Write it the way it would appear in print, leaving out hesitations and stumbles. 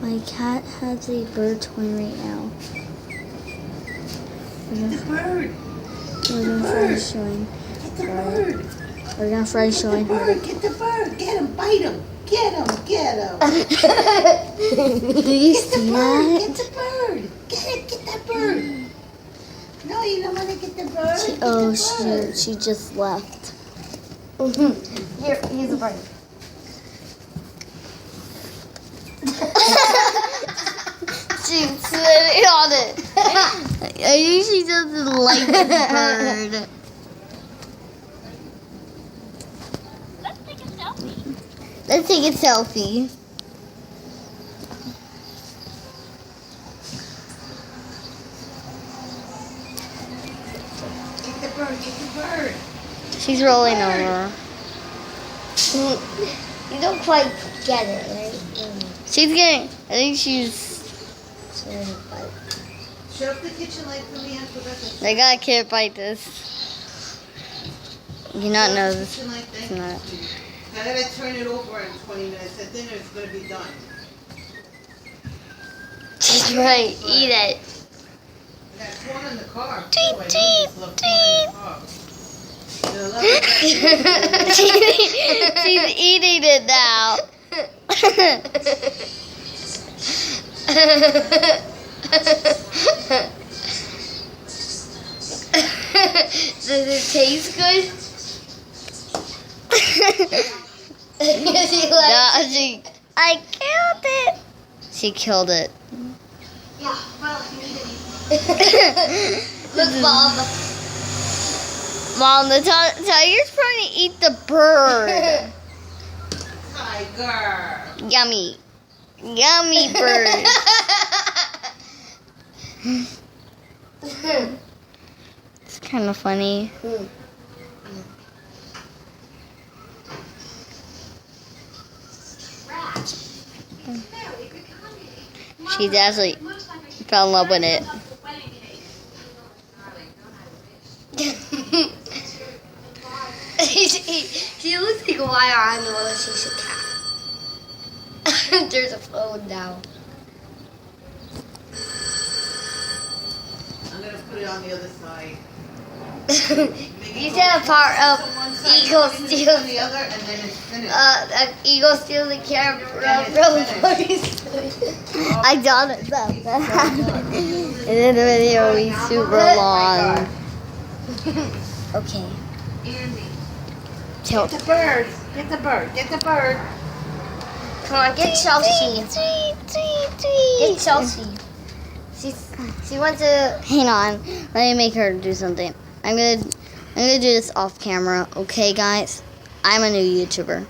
My cat has a bird toy right now. The bird. We're gonna try showing. Get the bird. We're gonna try showing her. Get the bird. Get him. Bite him. Get him. Get him. You see that? Get the bird. Get it. Get that bird. No, you don't want to get the bird. She just left. Here, here's a bird. She's sitting on it. I think she doesn't like this bird. Let's take a selfie. Get the bird. Get the bird. She's rolling over. You don't quite get it, right? She's getting. I think she's. Shut up the kitchen light for me. I forgot to. I got a kid bite this. You not know this. Kitchen light, thank It's not. you. I gotta turn it over in 20 minutes. At dinner, it's gonna be done. She's right. Eat it. I got corn in the car. Tweet, too. I know tweet, you love corn in the car. They'll love it. She's eating it now. Does it taste good? I killed it. She killed it. Yeah, well, look, Bob. Mom, the tiger's trying to eat the bird. Tiger. Yummy. Yummy bird. It's kind of funny. She actually fell in love with it. She looks like a wire animal and she's a cat. There's a phone now. I'm gonna put it on the other side. You said a part of eagle On steals. the other, and then it's finished. An eagle steals the camera from I done it though. And then the video will be super long. Okay. Andy, Tilt. get the bird. Get the bird. Get the bird. Come on, get Chelsea. Get Chelsea. She wants to. Hang on. Let me make her do something. I'm gonna do this off camera. Okay, guys? I'm a new YouTuber.